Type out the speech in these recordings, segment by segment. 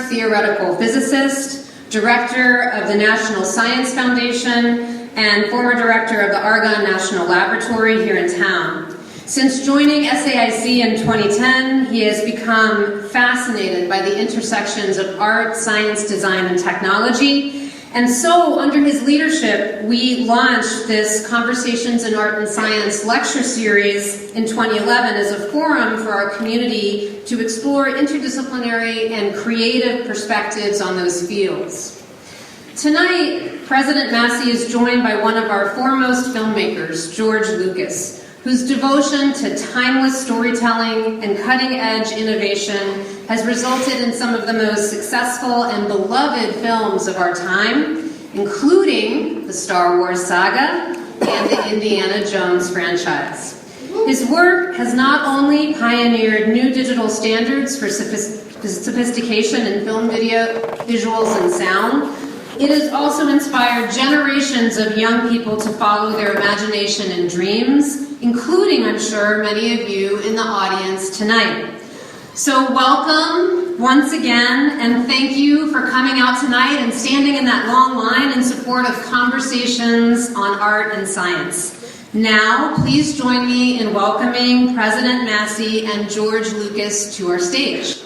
theoretical physicist, director of the National Science Foundation, and former director of the Argonne National Laboratory here in town. Since joining SAIC in 2010, he has become fascinated by the intersections of art, science, design, and technology. And so, under his leadership, we launched this Conversations in Art and Science lecture series in 2011 as a forum for our community to explore interdisciplinary and creative perspectives on those fields. Tonight, President Massey is joined by one of our foremost filmmakers, George Lucas, whose devotion to timeless storytelling and cutting-edge innovation has resulted in some of the most successful and beloved films of our time, including the Star Wars saga and the Indiana Jones franchise. His work has not only pioneered new digital standards for sophistication in film video, visuals, and sound, it has also inspired generations of young people to follow their imagination and dreams, including, I'm sure, many of you in the audience tonight. So welcome once again, and thank you for coming out tonight and standing in that long line in support of Conversations on Art and Science. Now, please join me in welcoming President Massey and George Lucas to our stage.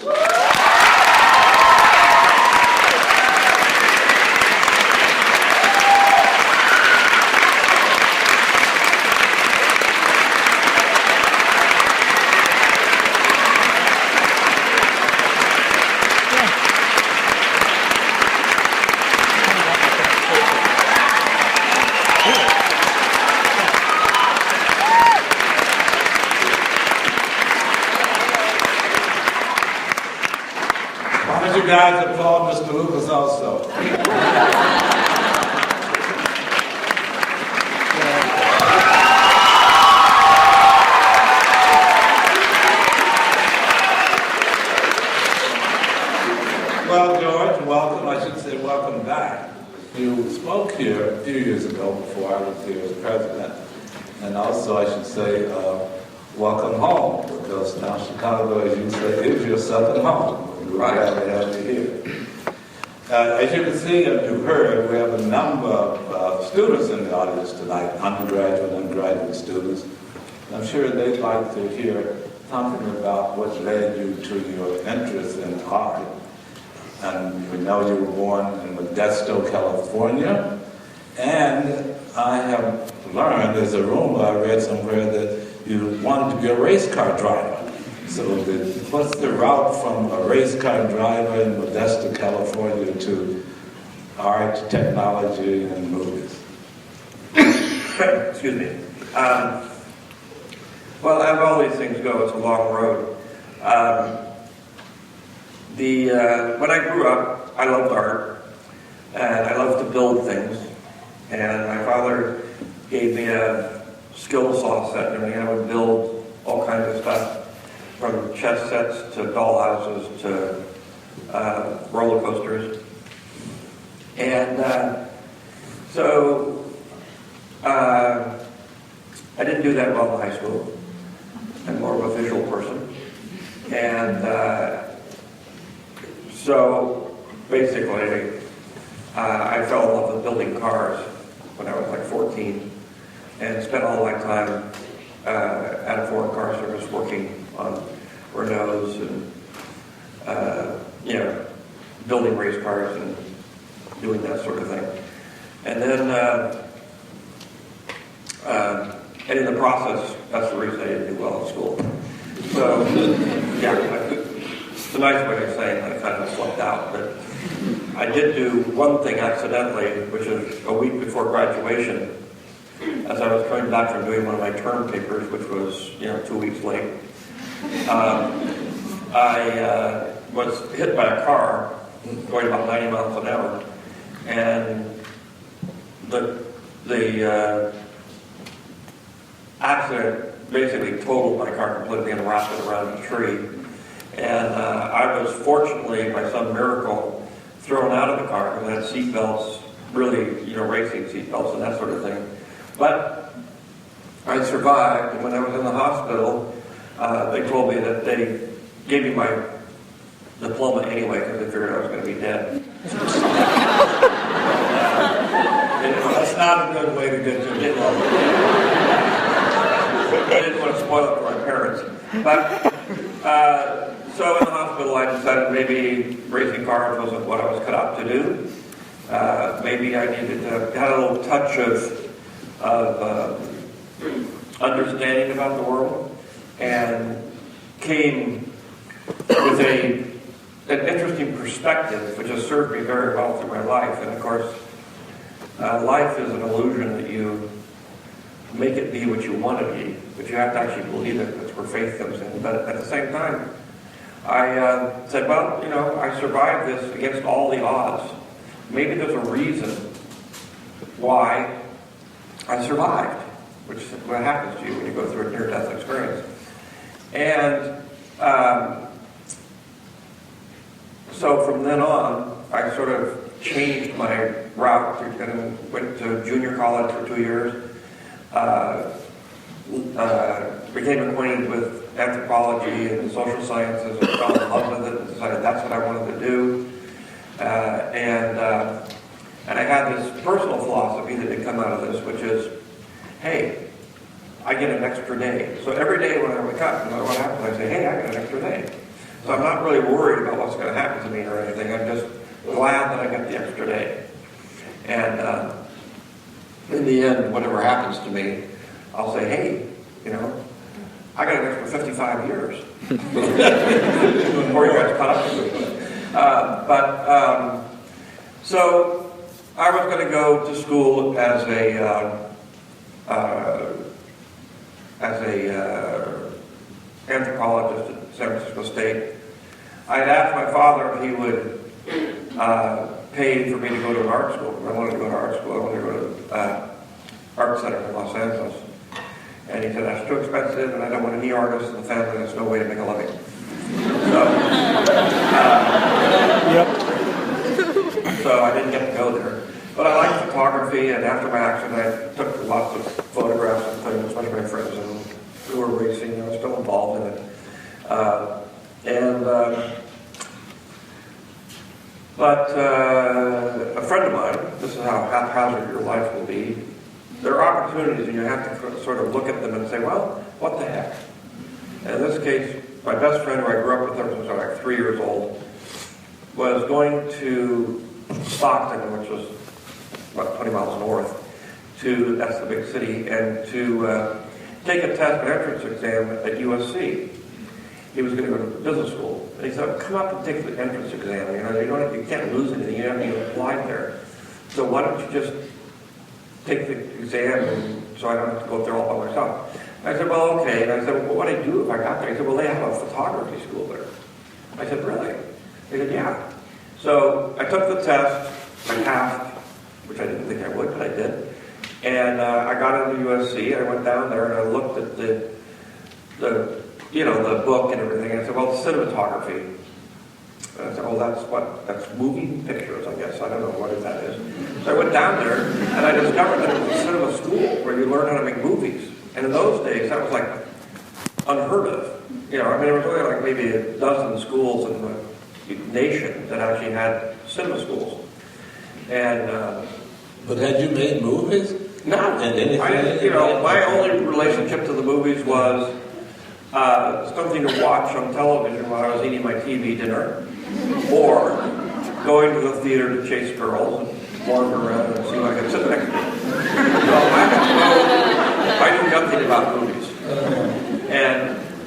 You guys applaud Mr. Lucas also. Well, George, welcome. I should say welcome back. You spoke here a few years ago before I was here as president. And also I should say welcome home, because now Chicago, as you say, is your second home. We're glad to have you here. As you can see and you've heard, we have a number of students in the audience tonight, undergraduate and graduate students. I'm sure they'd like to hear something about what led you to your interest in art. And we know you were born in Modesto, California. And I have learned, there's a rumor I read somewhere, that you wanted to be a race car driver. So what's the route from a race car driver in Modesto, California to art, technology, and movies? Excuse me. Well, as all these things go, it's a long road. When I grew up, I loved art, and I loved to build things. And my father gave me a skill saw set, and I would build all kinds of stuff, from chess sets to dollhouses to roller coasters. And so I didn't do that well in high school. I'm more of a visual person. And so basically, I fell in love with building cars when I was like 14 and spent all my time at a foreign car service working on Renaults and building race cars and doing that sort of thing. And then and in the process, that's the reason I didn't do well in school. So yeah, it's a nice way of saying I kind of flunked out, but I did do one thing accidentally, which is a week before graduation, as I was coming back from doing one of my term papers, which was 2 weeks late. I was hit by a car going about 90 miles an hour, and the accident basically totaled my car completely and wrapped it around a tree. And I was fortunately, by some miracle, thrown out of the car because I had seat belts, really, racing seat belts and that sort of thing. But I survived, and when I was in the hospital, they told me that they gave me my diploma anyway because they figured I was going to be dead. That's not a good way to get to it. I didn't want to spoil it for my parents. But, so in the hospital I decided maybe racing cars wasn't what I was cut out to do. Maybe I needed to have a little touch of understanding about the world, and came with an interesting perspective which has served me very well through my life. And of course, life is an illusion that you make it be what you want to be, but you have to actually believe it. That's where faith comes in. But at the same time, I said, well, you know, I survived this against all the odds. Maybe there's a reason why I survived, which is what happens to you when you go through a near-death experience. And so from then on, I sort of changed my route and went to junior college for 2 years. Became acquainted with anthropology and social sciences and fell in love with it and decided that's what I wanted to do. And I had this personal philosophy that had come out of this, which is, hey, I get an extra day. So every day when I wake up, no matter what happens, I say, hey, I got an extra day. So I'm not really worried about what's going to happen to me or anything. I'm just glad that I got the extra day. And in the end, whatever happens to me, I'll say, hey, you know, I got an extra 55 years. Before you guys caught up to me. So I was going to go to school as a anthropologist at San Francisco State. I had asked my father if he would pay for me to go to an art school. I wanted to go to art school. I wanted to go to art center in Los Angeles. And he said, that's too expensive, and I don't want any artists in the family. There's no way to make a living. So I didn't get to go there. But I liked photography, and after my accident, I took lots of photographs and things, especially my friends who were racing. I was still involved in it. But a friend of mine, this is how haphazard your life will be, there are opportunities and you have to sort of look at them and say, well, what the heck? And in this case, my best friend, who I grew up with since I was like 3 years old, was going to Stockton, which was about 20 miles north, that's the big city, and to take a test, an entrance exam at USC. He was going to go to business school. And he said, come up and take the entrance exam. You can't lose anything. You haven't even applied there. So why don't you just take the exam so I don't have to go up there all by myself? I said, well, okay. And I said, well, what do I do if I got there? He said, well, they have a photography school there. I said, really? He said, yeah. So I took the test. I passed, which I didn't think I would, but I did. And I got into USC. I went down there and I looked at the book and everything. And I said, well, it's cinematography. And I said, oh, that's moving pictures, I guess. I don't know what that is. So I went down there and I discovered that it was a cinema school where you learn how to make movies. And in those days, that was like unheard of. There was only like maybe a dozen schools in the nation that actually had cinema schools. And but had you made movies? No. My only relationship to the movies was something to watch on television while I was eating my TV dinner, or going to the theater to chase girls and wander around and see if I could sit next to them. So I knew nothing about movies.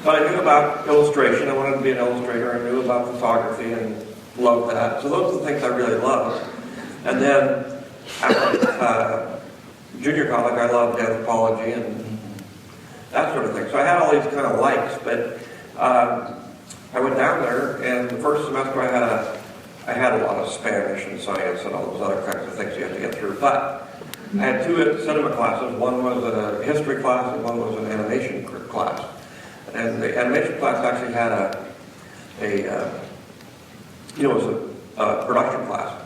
But I knew about illustration. I wanted to be an illustrator. I knew about photography and loved that. So those are the things I really loved. And then after junior college, I loved anthropology and that sort of thing. So I had all these kind of likes, but I went down there, and the first semester I had a lot of Spanish and science and all those other kinds of things you have to get through. But I had two cinema classes. One was a history class, and one was an animation class. And the animation class actually had it was a production class.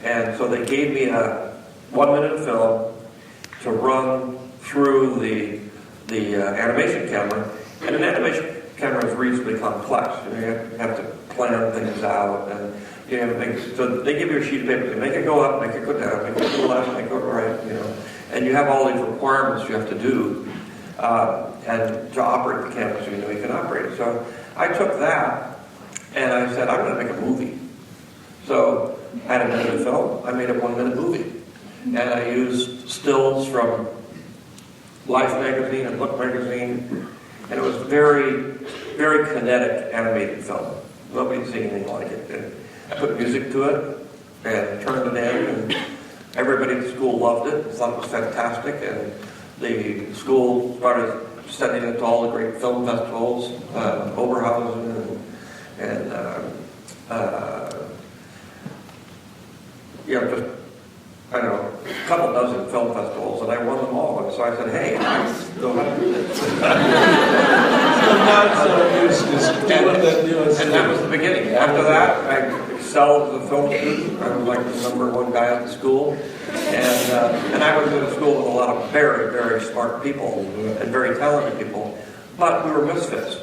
And so they gave me a 1-minute film to run through the animation camera. And an animation camera is reasonably complex. You have to plan things out, and you have to make, so they give you a sheet of paper, they make it go up, make it go down, make it go left, make it go right, you know, and you have all these requirements you have to do, and to operate the campus, so you know you can operate it. So I took that, and I said, I'm going to make a movie. So I had a minute of film, I made a 1-minute movie, and I used stills from Life magazine and Look magazine, and it was very, very kinetic animated film. Nobody'd seen anything like it. And I put music to it and turned it in, and everybody at the school loved it, thought it was fantastic, and the school started sending it to all the great film festivals, Oberhausen and you know, just, I don't know, a couple dozen film festivals, and I won them all. And so I said, hey, I still have to do this. And that was the beginning. After that, I excelled as a film student. I was like the #1 guy at the school. And I was in a school with a lot of very, very smart people and very talented people. But we were misfits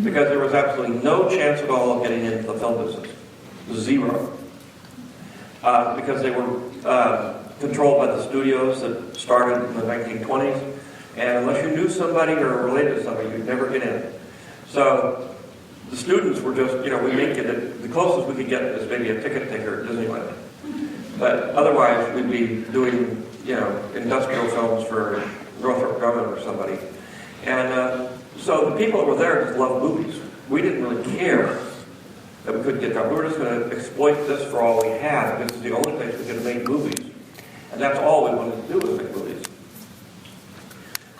because there was absolutely no chance at all of getting into the film business. Zero. Because they were controlled by the studios that started in the 1920s, and unless you knew somebody or related to somebody, you'd never get in. So the students were just, you know, we make it, the closest we could get is maybe a ticket taker at Disneyland. But otherwise, we'd be doing, you know, industrial films for Northrop Grumman or somebody. And so the people that were there just loved movies. We didn't really care that we couldn't get done. We were just going to exploit this for all we had. This is the only place we could make movies. And that's all we wanted to do was make movies.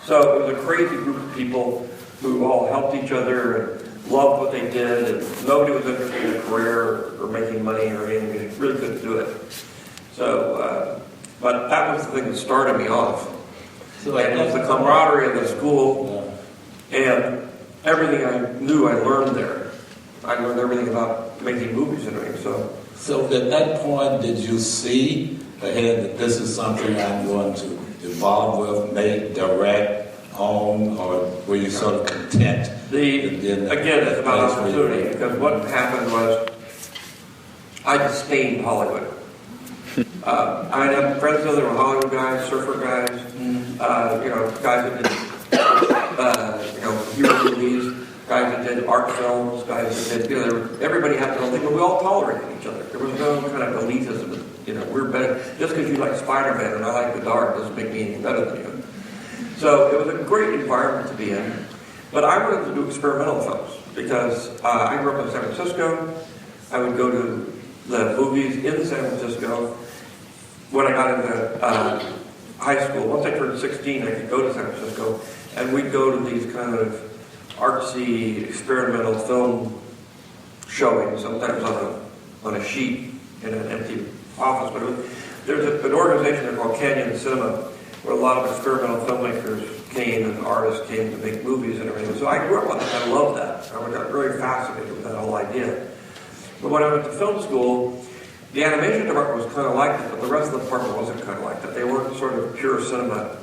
So it was a crazy group of people who all helped each other and loved what they did, and nobody was interested in a career or making money or anything. We really couldn't do it. So, but that was the thing that started me off. So and it was the camaraderie of the school, and everything I knew I learned there. I learned everything about making movies and everything. So at that point, did you see ahead that this is something I'm going to evolve with, make, direct, own, or were you sort of content? Again, it's about opportunity, because what happened was I disdained Hollywood. I had friends that were Hollywood guys, surfer guys, you know, guys that did, you know, hero movies, guys that did art films, guys that did, you know, everybody had their own thing, but we all tolerated each other. There was no kind of elitism. You know, we're better, just because you like Spider-Man and I like the dark doesn't make me any better than you. So it was a great environment to be in. But I wanted to do experimental films because I grew up in San Francisco. I would go to the movies in San Francisco. When I got into high school, once I turned 16, I could go to San Francisco, and we'd go to these kind of artsy, experimental film showings, sometimes on a sheet in an empty office. But there's an organization there called Canyon Cinema, where a lot of experimental filmmakers came and artists came to make movies and everything. So I grew up on that. I loved that. I got very fascinated with that whole idea. But when I went to film school, the animation department was kind of like that, but the rest of the department wasn't kind of like that. They weren't sort of pure cinema.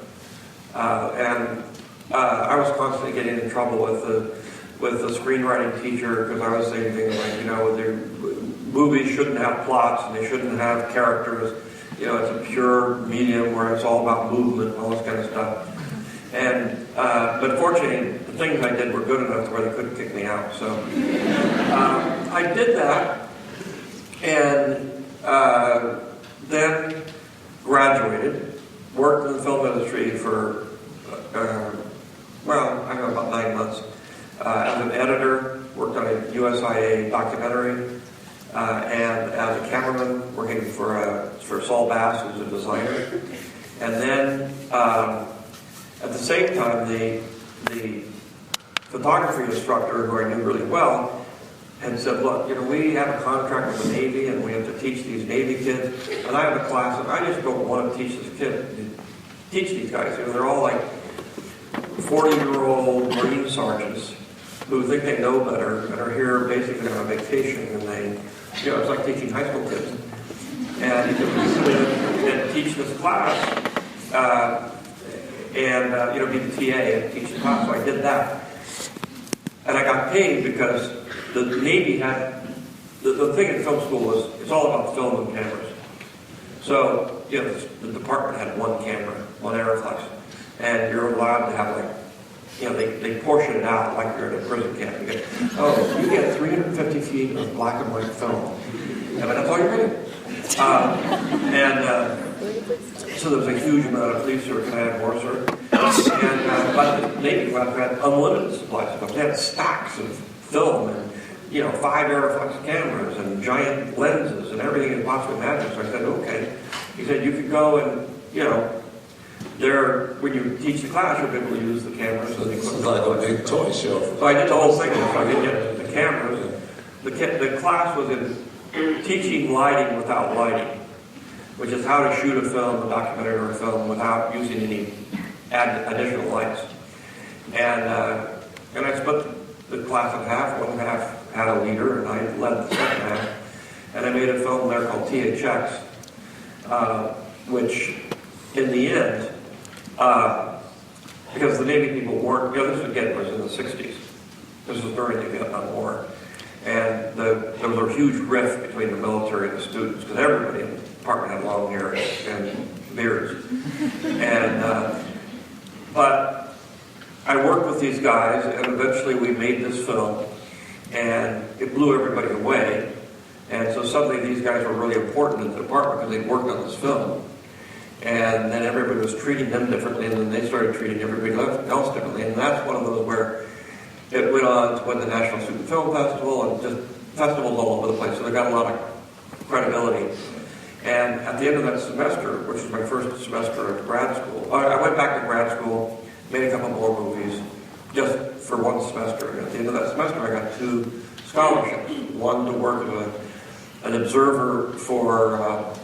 I was constantly getting in trouble with the screenwriting teacher because I was saying things like, you know, the movies shouldn't have plots and they shouldn't have characters. You know, it's a pure medium where it's all about movement and all this kind of stuff. And but fortunately, the things I did were good enough to where they couldn't kick me out. So I did that, and then graduated, worked in the film industry for well, I don't know, about 9 months. As an editor, worked on a USIA documentary. And as a cameraman, working for Saul Bass, who's a designer. And then, at the same time, the photography instructor, who I knew really well, had said, look, you know, we have a contract with the Navy, and we have to teach these Navy kids, and I have a class, and I just don't want to teach these guys. You know, they're all like 40-year-old Marine sergeants who think they know better and are here basically on a vacation, and they, you know, it's like teaching high school kids. And you can teach this class, and you know, be the TA and teach the class. So I did that, and I got paid because the Navy had the thing in film school was, it's all about film and cameras. So, you know, the department had one camera, one Aeroflex, and you're allowed to have like, you know, they portion it out like you're in a prison camp. You get 350 feet of black and white film. I mean, that's all you're getting. So there was a huge amount of police, sir, can I have more, sir? And, but the Navy had unlimited supplies of stuff. They had stacks of film and, you know, 5 Aeroflex cameras and giant lenses and everything you could possibly imagine. So I said, okay. He said, you could go and, you know, when you teach the class, you'll be able to use the cameras. So it's like a big toy show. So I did the whole thing. So I did get the cameras. The class was in teaching lighting without lighting, which is how to shoot a film, a documentary or a film, without using any additional lights. And I split the class in half. One half had a leader, and I led the second half. And I made a film there called THX, which, in the end, because the Navy people weren't, you know, this again was in the 60s. This was during the Vietnam War. And there was a huge rift between the military and the students, because everybody in the department had long hair and beards. And, but I worked with these guys, and eventually we made this film, and it blew everybody away. And so suddenly these guys were really important in the department because they'd worked on this film. And then everybody was treating them differently, and then they started treating everybody else differently. And that's one of those where it went on to win the National Student Film Festival and just festivals all over the place. So they got a lot of credibility. And at the end of that semester, which was my first semester at grad school, I went back to grad school, made a couple more movies, just for one semester. And at the end of that semester, I got 2 scholarships. One to work as an observer for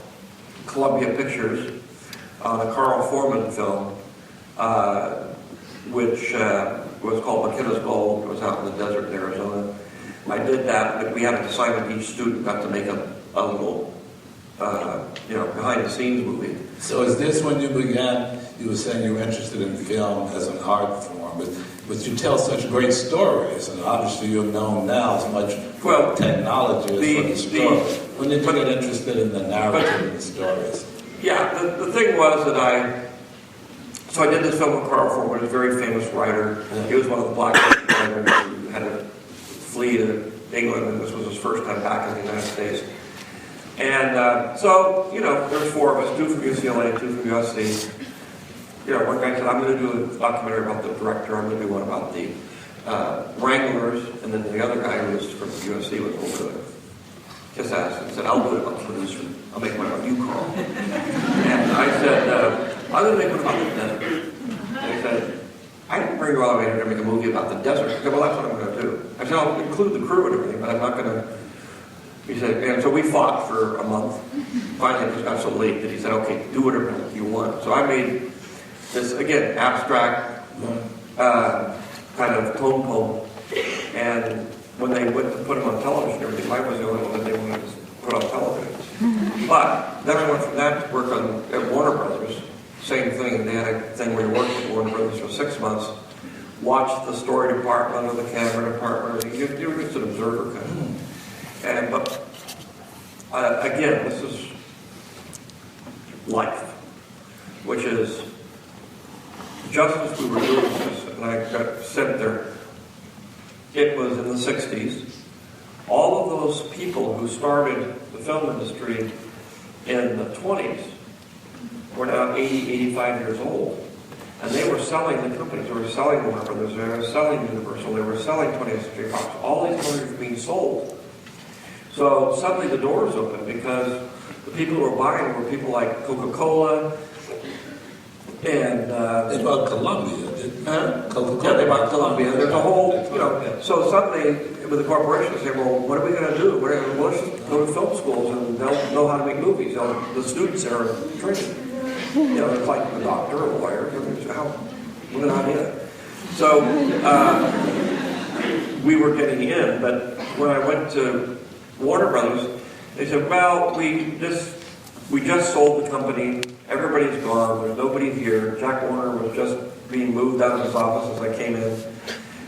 Columbia Pictures on a Carl Foreman film, which was called McKenna's Gold. It was out in the desert in Arizona. I did that, but we had an assignment. Each student got to make a little, you know, behind-the-scenes movie. So is this when you began, you were saying you were interested in film as an art form, but you tell such great stories, and obviously you're known now as much for technology as for the story. When did you get interested in the narrative and the stories? Yeah, the thing was that I did this film with Carl Foreman, a very famous writer. He was one of the black writers who had to flee to England, and this was his first time back in the United States. And so, you know, there's 4 of us, 2 from UCLA, 2 from USC. You know, one guy said, I'm going to do a documentary about the director, I'm going to do one about the Wranglers, and then the other guy who was from USC was a little bit kiss ass and said, I'll do it about the producer. I'll make one about you, Carl. And I said, I'm going to make one about the desert. And he said, I didn't bring you all the way here to make a movie about the desert. I said, well, that's what I'm going to do. I said, I'll include the crew and everything, but I'm not going to. He said, and so we fought for a month. Finally, it just got so late that he said, okay, do whatever you want. So I made this, again, abstract kind of tone poem. And when they went to put him on television and everything, I was the only one that they wanted to put on television. But then I went from that to work at Warner Brothers. Same thing. They had a thing where you worked at Warner Brothers for 6 months, watched the story department or the camera department. You were just an observer kind of. And but again, this is life, which is just as we were doing this, and I got sent there. It was in the 60s. All of those people who started the film industry in the 20s were now 80, 85 years old. And they were selling the companies. They were selling Warner Brothers. They were selling Universal. They were selling 20th Century Fox. All these companies were being sold. So suddenly the doors opened because the people who were buying were people like Coca-Cola and... they bought Columbia, didn't they? Coca-Cola. Yeah, they bought Columbia. There's a whole, you know... So suddenly, with the corporations, they say, well, what are we going to do? Well, let's just go to film schools and they'll know how to make movies. The students there are training. You know, it's like a doctor or a lawyer. What an idea. So we were getting in, but when I went to Warner Brothers, they said, well, we just sold the company. Everybody's gone. There's nobody here. Jack Warner was just being moved out of his office as I came in.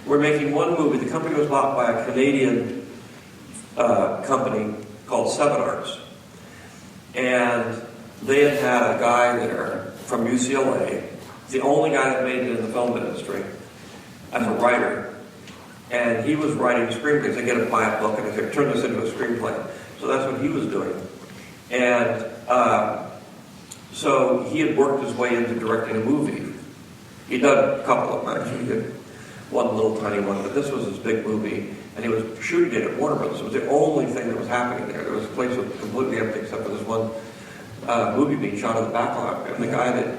We're making one movie. The company was bought by a Canadian company called Seven Arts. And they had had a guy there from UCLA, the only guy that made it in the film industry, as a writer. And he was writing screenplays. They get to buy a book and they turn this into a screenplay. So that's what he was doing. And so he had worked his way into directing a movie. He'd done a couple of them, actually. He did one little tiny one, but this was his big movie. And he was shooting it at Warner Brothers. It was the only thing that was happening there. There was a place that was completely empty except for this one movie being shot in the backlot. And the guy that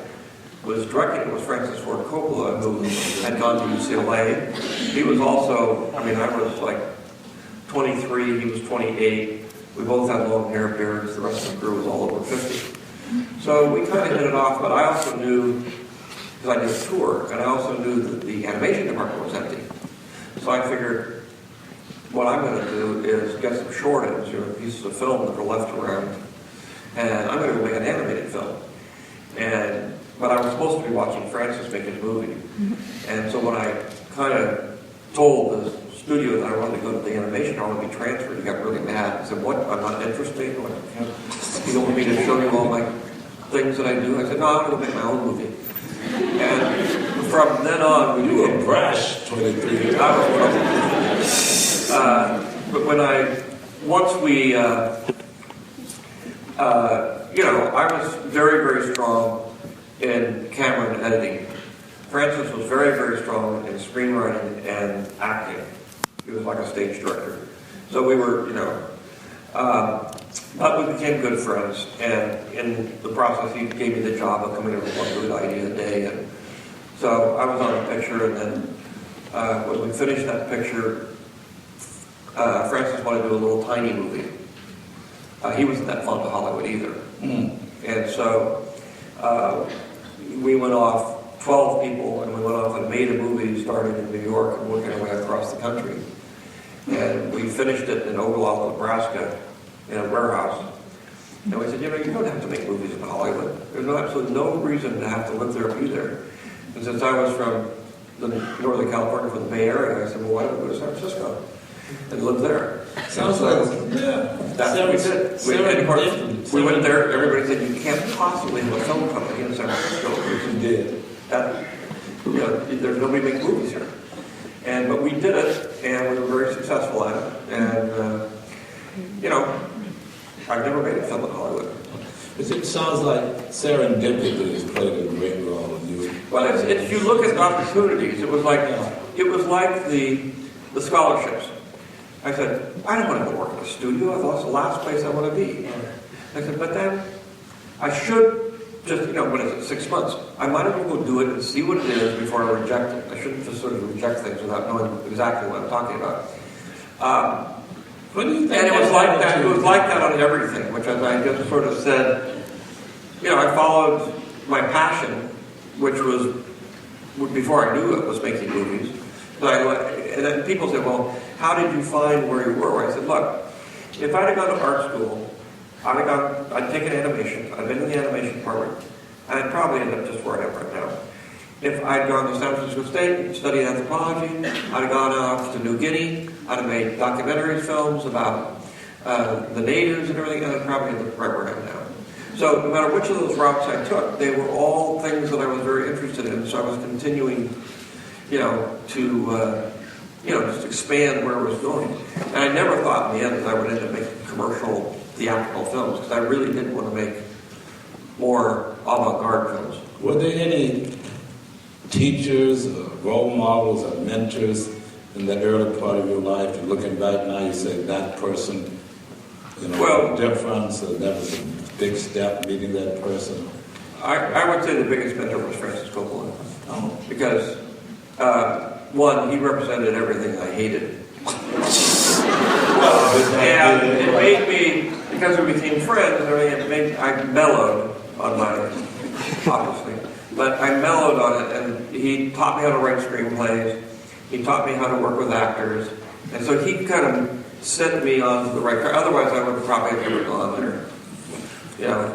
was directing it was Francis Ford Coppola, who had gone to UCLA. He was also, I was like 23, he was 28. We both had long hair, beards. The rest of the crew was all over 50. So we kind of hit it off, but I also knew, because I did a tour, and I also knew that the animation department was empty. So I figured, what I'm going to do is get some short-ends, pieces of film that are left around, and I'm going to go make an animated film. But I was supposed to be watching Francis make his movie. And so when I kind of told the studio that I wanted to go to the animation, I wanted to be transferred, he got really mad. He said, what, I'm not interested? You don't want me to show you all my things that I do? I said, no, I'm going to make my own movie. And from then on, You were brash 23 years ago. But once we, I was very, very strong in camera and editing. Francis was very, very strong in screenwriting and acting. He was like a stage director. So we were, but we became good friends. And in the process, he gave me the job of coming up with one good idea a day. And so I was on a picture, and then when we finished that picture, Francis wanted to do a little tiny movie. He wasn't that fond of Hollywood either. And so we went off, 12 people, and we went off and made a movie starting in New York and working our way across the country. And we finished it in Oglala, Nebraska, in a warehouse. And we said, you don't have to make movies in Hollywood. There's absolutely no reason to have to live there or be there. And since I was from Northern California, from the Bay Area, I said, well, why don't we go to San Francisco and live there? Sounds like, That's what we did. We went there, everybody said, you can't possibly have a film company in San Francisco. you did. There's nobody making movies here. But we did it, and we were very successful at it. And, I've never made a film in Hollywood. It sounds like serendipity has played a great role in you. Well, if you look at the opportunities, it was like the scholarships. I said, I don't want to go work in a studio. I thought it's the last place I want to be. I said, but then I should just, what is it, 6 months? I might as well go do it and see what it is before I reject it. I shouldn't just sort of reject things without knowing exactly what I'm talking about. What do you think? And it was like that. It was like that on everything, which, as I just sort of said, I followed my passion, which was before I knew it was making movies. And then people said, well, how did you find where you were? I said, look, if I'd have gone to art school, I'd taken animation, I'd been in the animation department, and I'd probably end up just where I am right now. If I'd gone to San Francisco State and studied anthropology, I'd have gone off to New Guinea, I'd have made documentaries, films about the natives and everything, and I'd probably end up right where I am now. So no matter which of those routes I took, they were all things that I was very interested in, so I was continuing, to just expand where it was going. And I never thought in the end that I would end up making commercial, theatrical films, because I really did want to make more avant-garde films. Were there any teachers, or role models, or mentors in the early part of your life? And looking back now, you say that person, difference, or that was a big step, meeting that person. I would say the biggest mentor was Francis Coppola. Oh. Because, one, he represented everything I hated. And it made me, because we became friends, I mellowed on my, obviously, but I mellowed on it, and he taught me how to write screenplays, he taught me how to work with actors, and so he kind of sent me on the right track. Otherwise, I would probably have never gone there.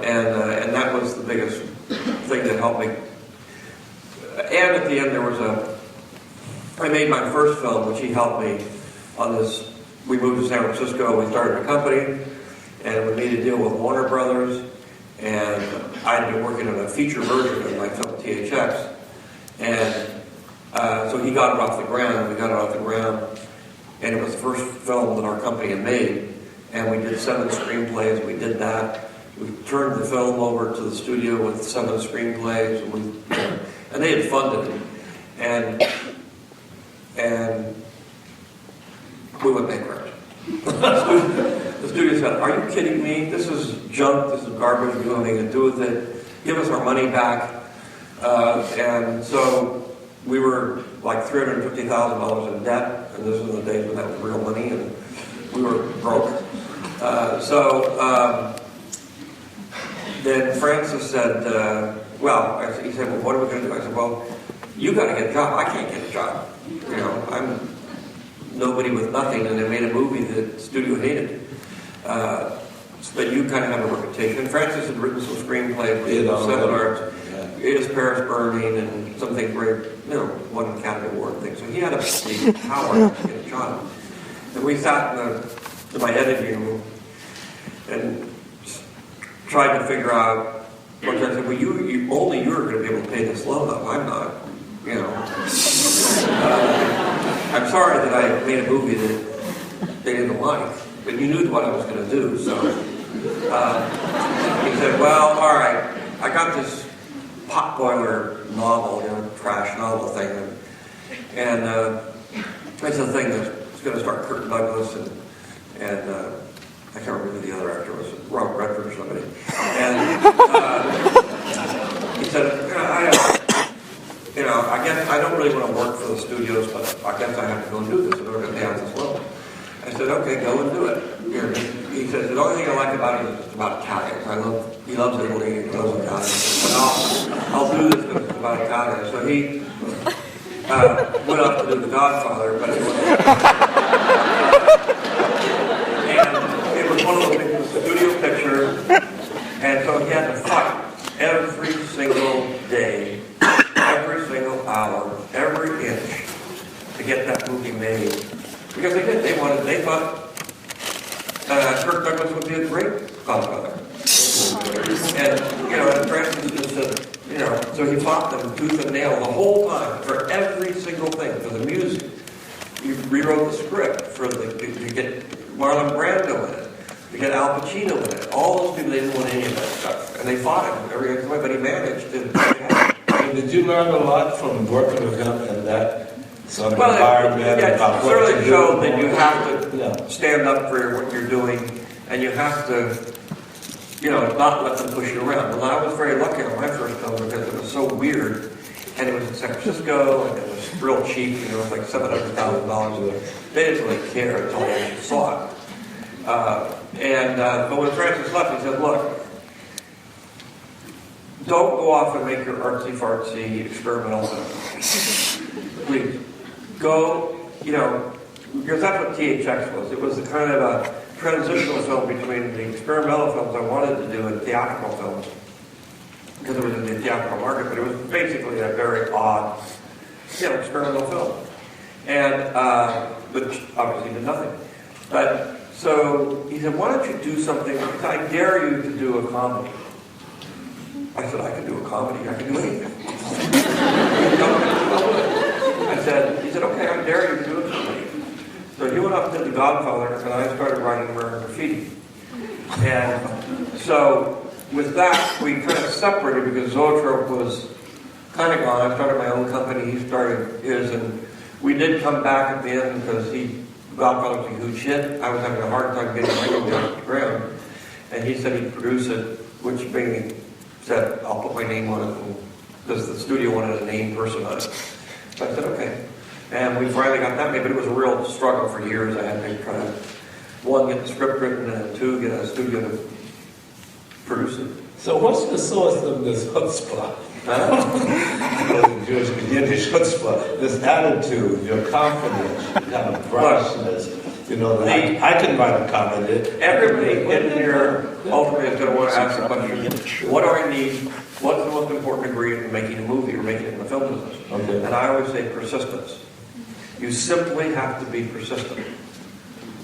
And that was the biggest thing that helped me. And at the end, I made my first film, which he helped me on this we moved to San Francisco, we started a company, and we made a deal with Warner Brothers, and I'd been working on a feature version of my film THX, and so he got it off the ground, we got it off the ground, and it was the first film that our company had made, and we did 7 screenplays, we did that, we turned the film over to the studio with 7 screenplays, and they had funded it, and we went bankrupt. The studio said, "Are you kidding me? This is junk, this is garbage, we don't have anything to do with it, give us our money back." And so we were like $350,000 in debt, and this was the days when that was real money, and we were broke. Then Francis said, he said, "Well, what are we going to do?" I said, "Well, you got to get a job. I can't get a job. You know, I'm nobody with nothing, and they made a movie that the studio hated. But you kind of have a reputation." Francis had written some screenplays, seminars, Is Paris Burning, and something very, won an Academy Award thing. So he had a power to get a job. And we sat in my editing room and tried to figure out. One guy said, "Well, only you're going to be able to pay this loan up. I'm not. I'm sorry that I made a movie that they didn't like, but you knew what I was going to do." So he said, "Well, all right, I got this potboiler novel, trash novel thing, and it's a thing that's going to start Kirk Douglas and I can't remember who the other actor was, Robert Redford or somebody." And he said, I guess I don't really want to work for the studios, but I guess I have to go and do this in order to pay off this loan." I said, "Okay, go and do it." He said, "The only thing I like about it is it's about Italians. He loves Italy, he loves Italians. And I'll do this because it's about Italians." So he went off to do The Godfather, but it was and it was one of those things, it was a studio picture, and so he had to fight every single day, every single hour, every inch to get that movie made. Because they did. They thought Kirk Douglas would be a great Godfather. And, and Francis just said, so he fought them tooth and nail the whole time for every single thing, for the music. He rewrote the script to get Marlon Brando in it, to get Al Pacino in it. All those people, they didn't want any of that stuff. And they fought him every way, but he managed to. Did you learn a lot from working with him in that sort of environment? It certainly showed that you have to stand up for what you're doing, and you have to, not let them push you around. Well, I was very lucky on my first film because it was so weird, and it was in San Francisco, and it was real cheap, it was like $700,000. They didn't really care until they actually saw it. But when Francis left, he said, "Look, don't go off and make your artsy-fartsy experimental film. Please. Go, because that's what THX was. It was the kind of a transitional film between the experimental films I wanted to do and theatrical films, because it was in the theatrical market, but it was basically a very odd, experimental film. And, which obviously did nothing. But, so he said, "Why don't you do something, I dare you to do a comedy." I said, "I can do a comedy, I can do anything." He said, "Okay, I dare you to do a comedy." So he went up and did The Godfather, and I started writing American Graffiti. And so with that, we kind of separated because Zoetrope was kind of gone. I started my own company, he started his, and we did come back at the end because Godfather was a huge hit. I was having a hard time getting my movie off the ground. And he said he'd produce it, which made me said, "I'll put my name on it," because the studio wanted a named person on it. So I said, "Okay." And we finally got that made, but it was a real struggle for years. I had to try to, one, get the script written, and two, get a studio to produce it. So what's the source of this chutzpah? This attitude, your confidence, your kind of brashness. I can write a comedy. Everybody in here ultimately is going to want to ask the question, what do I need? What's the most important ingredient in making a movie or making it in the film business? Okay. And I always say persistence. You simply have to be persistent.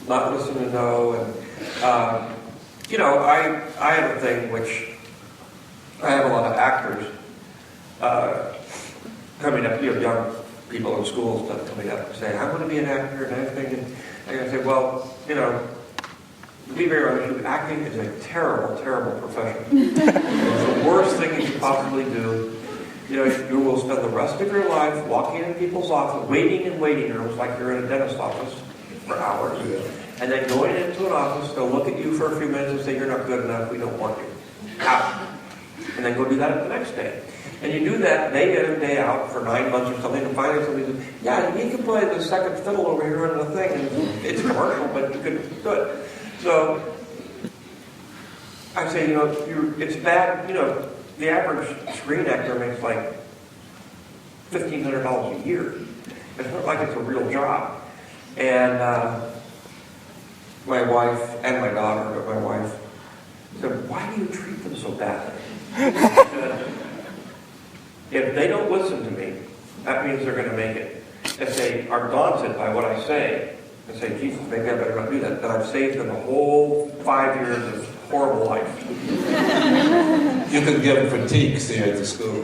not listen to no. And, I have a thing which I have a lot of actors coming up, young people in schools coming up and saying, I want to be an actor and everything. And I'm going to say, well, to be very honest with you, acting is a terrible, terrible profession. It's the worst thing you can possibly do. You will spend the rest of your life walking in people's office, waiting in waiting rooms like you're in a dentist's office for hours. And then going into an office, they'll look at you for a few minutes and say, you're not good enough, we don't want you. Out. And then go do that the next day. And you do that day in and day out for 9 months or something, and finally somebody says, yeah, you can play the second fiddle over here on the thing, and it's commercial, but you could do it. So, I say, it's bad, the average screen actor makes like $1,500 a year. It's not like it's a real job. And my wife and my daughter, but my wife said, why do you treat them so badly? If they don't listen to me, that means they're going to make it. If they are daunted by what I say, and say, Jesus, maybe I better not do that, then I've saved them a whole 5 years of horrible life. You could give them critiques here at the school.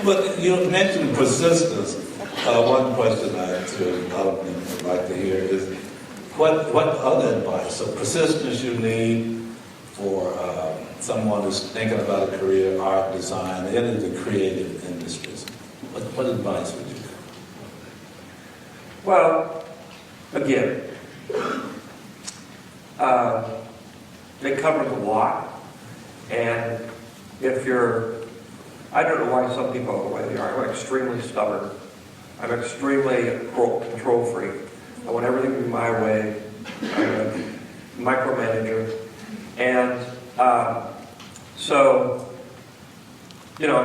But you mentioned persistence. One question I would like to hear is, what other advice? So persistence you need for someone who's thinking about a career, art, design, any of the creative industries. What advice would you give? Well, again, it covers a lot. And if I don't know why some people are the way they are. I'm extremely stubborn. I'm extremely control freak. I want everything to be my way. I'm a micromanager. And and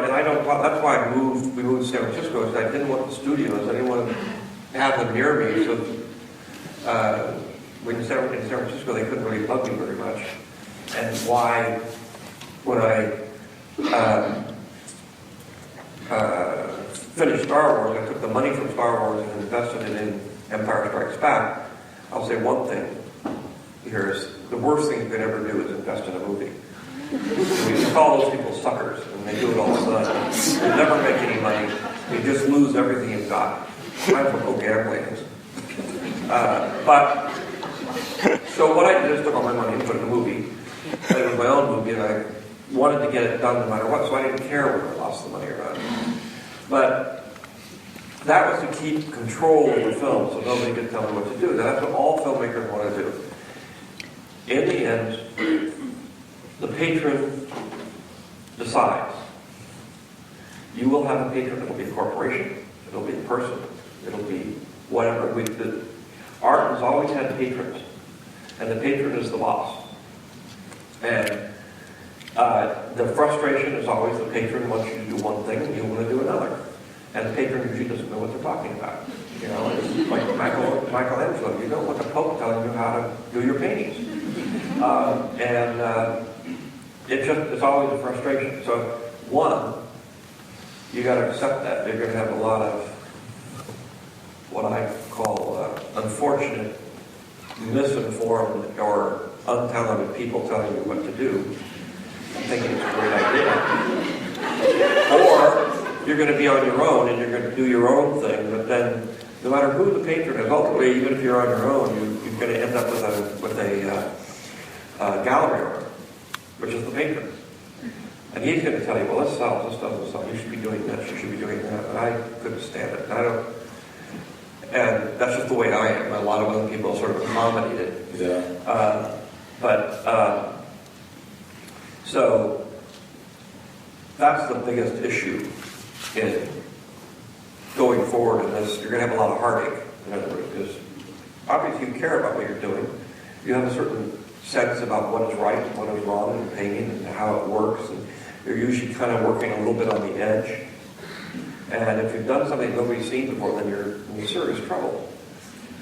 that's why we moved to San Francisco, because I didn't want the studios. I didn't want to have them near me. So when in San Francisco, they couldn't really bug me very much. And why, when I finished Star Wars, I took the money from Star Wars and invested it in Empire Strikes Back. I'll say one thing here is, the worst thing you could ever do is invest in a movie. We call those people suckers, and they do it all the time. You never make any money. You just lose everything you've got. Might as well go gambling. So what I did is took all my money and put it in a movie. It was my own movie, and I wanted to get it done no matter what, so I didn't care whether I lost the money or not. But that was to keep control of the film, so nobody could tell me what to do. That's what all filmmakers want to do. In the end, the patron decides. You will have a patron. It'll be a corporation. It'll be a person. It'll be whatever. Art has always had patrons, and the patron is the boss. And the frustration is always the patron wants you to do one thing and you want to do another. And the patron usually doesn't know what they're talking about. It's like Michelangelo. You don't want the Pope telling you how to do your paintings. It's always a frustration. So, one, you got to accept that. You're going to have a lot of what I call unfortunate, misinformed, or untalented people telling you what to do, thinking it's a great idea. Or you're going to be on your own and you're going to do your own thing, but then no matter who the patron is, ultimately, even if you're on your own, you're going to end up with a gallery owner, which is the patron. And he's going to tell you, well, this sells, this doesn't sell, you should be doing this, you should be doing that. And I couldn't stand it. And that's just the way I am. A lot of other people sort of accommodate it. Yeah. So that's the biggest issue in going forward in this. You're going to have a lot of heartache, in other words, because obviously you care about what you're doing. You have a certain sense about what is right and what is wrong in painting and how it works. And you're usually kind of working a little bit on the edge. And if you've done something nobody's seen before, then you're in serious trouble.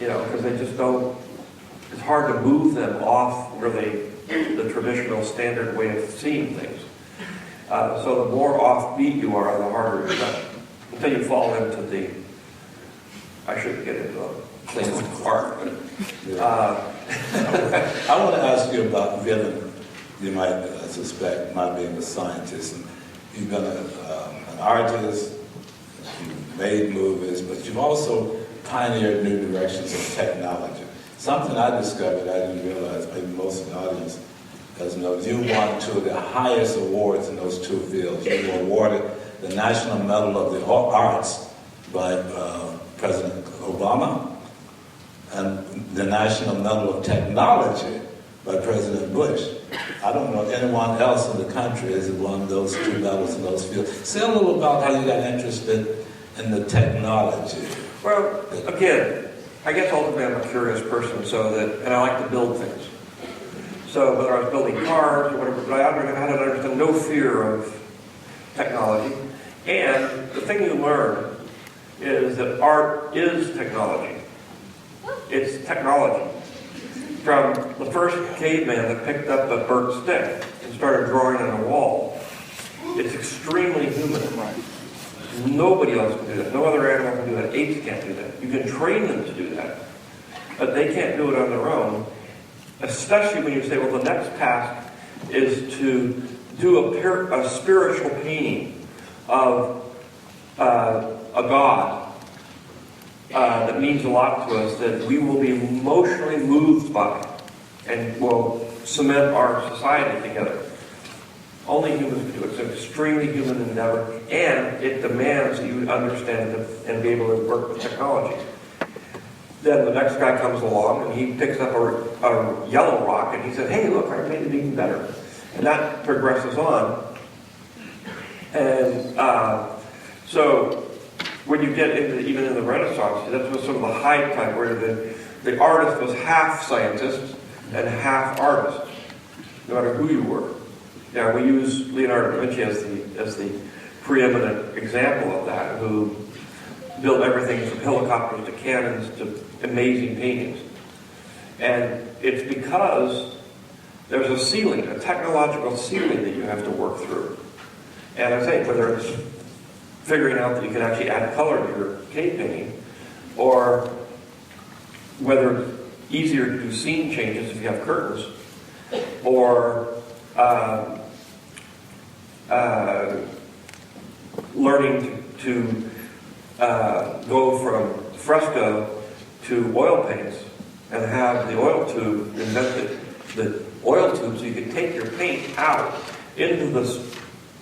Because they just don't, it's hard to move them off really the traditional standard way of seeing things. So the more offbeat you are, the harder it becomes. Until you fall into the, I shouldn't get into the things part, but I want to ask you about villain. You might suspect not being a scientist. And you've been an artist, you've made movies, but you've also pioneered new directions in technology. Something I discovered I didn't realize, maybe most of the audience doesn't know. You won two of the highest awards in those two fields. You were awarded the National Medal of the Arts by President Obama, and the National Medal of Technology by President Bush. I don't know anyone else in the country has won those two medals in those fields. Say a little about how you got interested in the technology. well, again, I guess ultimately I'm a curious person, and I like to build things. So whether I was building cars or whatever, but I had to understand no fear of technology. And the thing you learn is that art is technology. It's technology. From the first caveman that picked up a burnt stick and started drawing on a wall, it's extremely human. Nobody else can do that. No other animal can do that. Apes can't do that. You can train them to do that, but they can't do it on their own, especially when you say, well, the next task is to do a spiritual painting of a god that means a lot to us, that we will be emotionally moved by and will cement our society together. Only humans can do it. It's an extremely human endeavor, and it demands that you understand it and be able to work with technology. Then the next guy comes along and he picks up a yellow rock and he says, hey, look, I made it even better. And that progresses on. And so when you get into, even in the Renaissance, that was sort of the high time where the artist was half scientist and half artist, no matter who you were. Now, we use Leonardo da Vinci as the preeminent example of that, who built everything from helicopters to cannons to amazing paintings. And it's because there's a ceiling, a technological ceiling that you have to work through. And I say, whether it's figuring out that you can actually add color to your cave painting, or whether it's easier to do scene changes if you have curtains, or learning to go from fresco to oil paints and have the oil tube, invented the oil tube so you can take your paint out into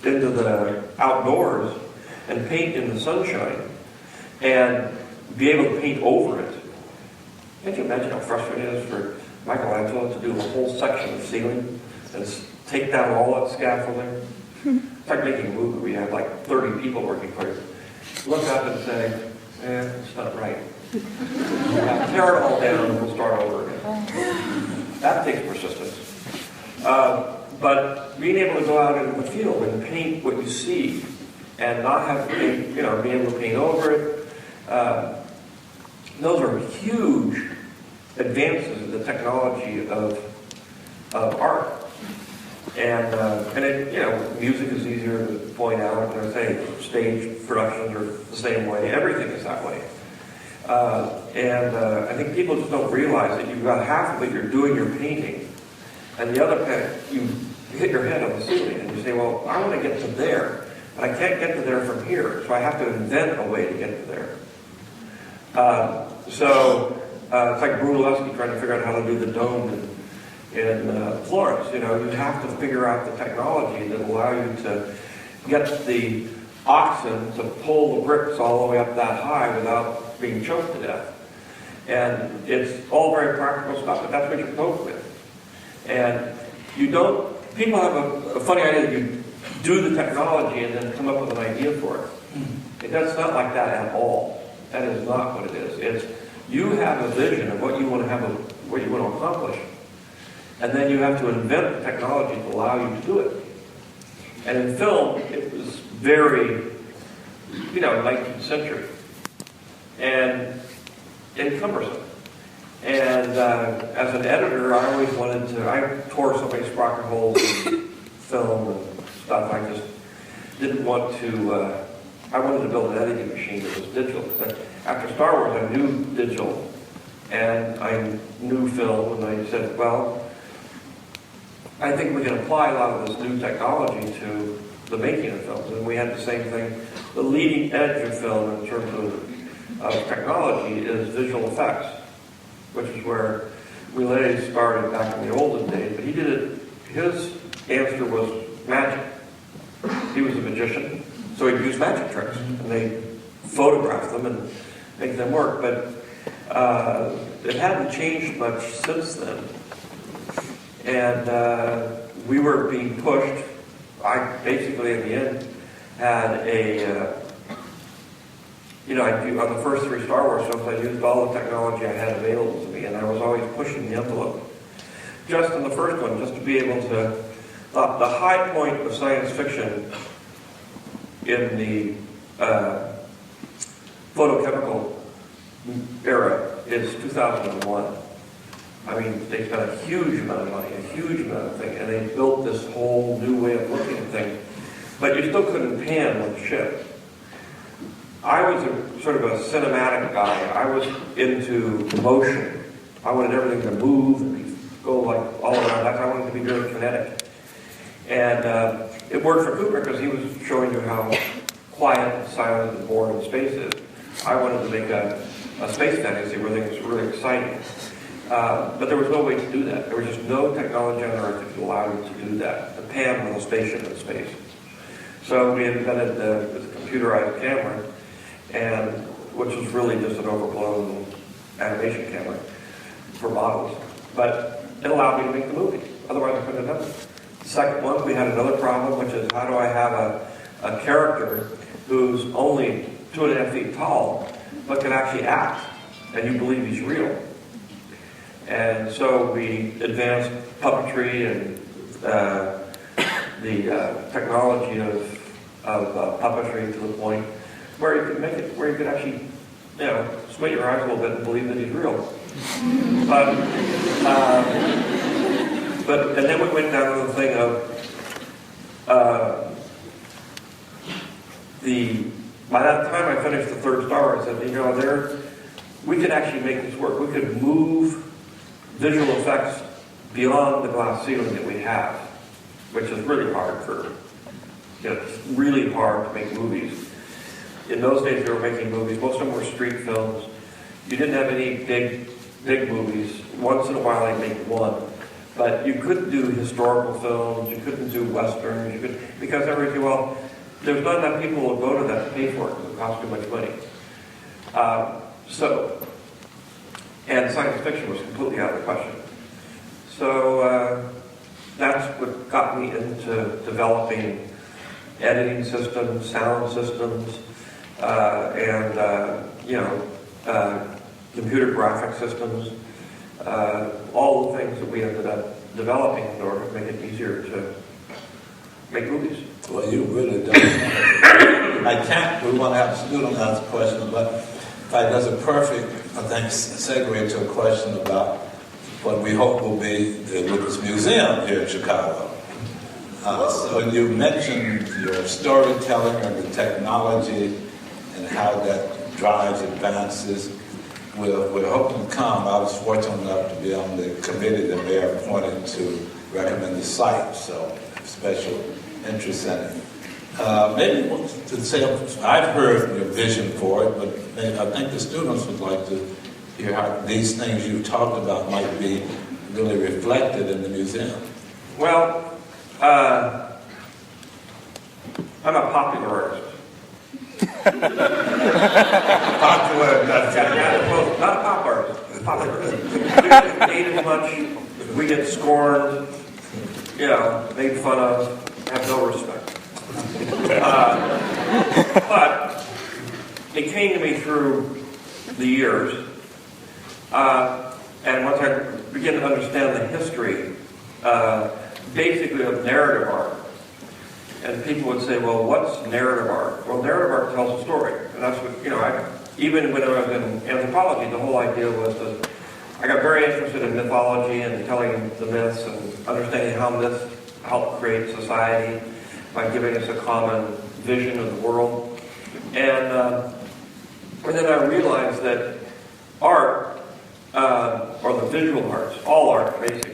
the outdoors and paint in the sunshine and be able to paint over it. Can't you imagine how frustrating it is for Michelangelo to do a whole section of ceiling and take down all that scaffolding? It's like making a movie where you have like 30 people working for you. Look up and say, it's not right. Tear it all down and we'll start over again. That takes persistence. But being able to go out into the field and paint what you see and not have to paint, be able to paint over it, those are huge advances in the technology of art. And music is easier to point out. And I say stage productions are the same way. Everything is that way. I think people just don't realize that you've got half of it, you're doing your painting, and the other half, you hit your head on the ceiling and you say, well, I want to get to there, but I can't get to there from here, so I have to invent a way to get to there. It's like Brunelleschi trying to figure out how to do the dome in Florence. You have to figure out the technology that allow you to get the oxen to pull the bricks all the way up that high without being choked to death. And it's all very practical stuff, but that's what you cope with. And people have a funny idea that you do the technology and then come up with an idea for it. That's not like that at all. That is not what it is. It's you have a vision of what you want to accomplish, and then you have to invent the technology to allow you to do it. And in film, it was very, 19th century, and cumbersome. And as an editor, I always I tore so many sprocket holes in film and stuff. I just didn't want to, I wanted to build an editing machine that was digital. After Star Wars, I knew digital, and I knew film, and I said, well, I think we can apply a lot of this new technology to the making of films. And we had the same thing. The leading edge of film in terms of technology is visual effects, which is where Millet started back in the olden days. But he did it, his answer was magic. He was a magician, so he'd use magic tricks. And they photograph them and make them work. But it hadn't changed much since then. And we were being pushed. I basically, in the end, had a, on the first 3 Star Wars films, I used all the technology I had available to me, and I was always pushing the envelope. Just in the first one, just to be able to, the high point of science fiction in the photochemical era is 2001. I mean, they spent a huge amount of money, a huge amount of things, and they built this whole new way of looking at things. But you still couldn't pan with the ship. I was a sort of a cinematic guy. I was into motion. I wanted everything to move and go like all around. I wanted to be very kinetic. And it worked for Kubrick because he was showing you how quiet and silent and boring space is. I wanted to make a space fantasy where things were really exciting. But there was no way to do that. There was just no technology on Earth that could allow you to do that, to pan with a spaceship in space. So we invented the computerized camera, and which was really just an overblown animation camera for models. But it allowed me to make the movie. Otherwise, I couldn't have done it. The second one, we had another problem, which is how do I have a character who's only 2.5 feet tall, but can actually act, and you believe he's real. And so we advanced puppetry and the technology of puppetry to the point where you could make it, where you could actually, squint your eyes a little bit and believe that he's real. And then we went down to the thing of by that time I finished the third Star Wars, I said, we could actually make this work. We could move visual effects beyond the glass ceiling that we have, which is really hard it's really hard to make movies. In those days, they were making movies. Most of them were street films. You didn't have any big movies. Once in a while, I'd make one. But you couldn't do historical films. You couldn't do westerns. Because everybody said, well, there's not enough people who will go to that to pay for it because it costs too much money. And science fiction was completely out of the question. So that's what got me into developing editing systems, sound systems, and computer graphic systems, all the things that we ended up developing in order to make it easier to make movies. Well, you really don't. We want to have a student ask a question, but in fact, that's a perfect, segue to a question about what we hope will be the Lucas Museum here in Chicago. So you mentioned your storytelling and the technology and how that drives advances. We're hoping to come. I was fortunate enough to be on the committee that Mayor appointed to recommend the site, so special interest in it. Maybe to say, I've heard your vision for it, but maybe, I think the students would like to hear how these things you've talked about might be really reflected in the museum. Well, I'm a popular artist. Popular, well, not a pop artist, popular. We get paid as much, we get scorned, made fun of, have no respect. But it came to me through the years, and once I began to understand the history, basically of narrative art. And people would say, well, what's narrative art? Well, narrative art tells a story. And that's what, even when I was in anthropology, the whole idea was that I got very interested in mythology and telling the myths and understanding how myths help create society by giving us a common vision of the world. And then I realized that art, or the visual arts, all art basically,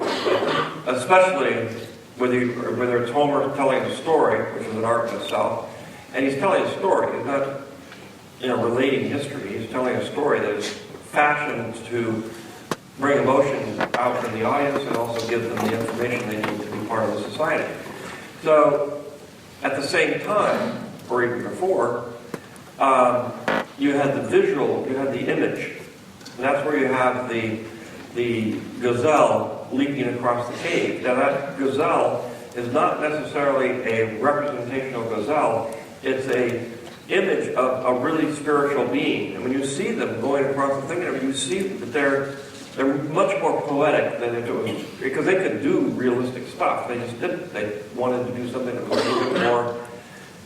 but especially whether it's Homer telling a story, which is an art in itself, and he's telling a story. He's not, relating history. He's telling a story that is fashioned to bring emotion out from the audience and also give them the information they need to be part of the society. So, at the same time, or even before, you had the visual, you had the image. And that's where you have the gazelle leaping across the cave. Now that gazelle is not necessarily a representational gazelle. It's a image of a really spiritual being. And when you see them going across the thing, you see that they're much more poetic than if it was, because they could do realistic stuff. They just didn't. They wanted to do something that was a little bit more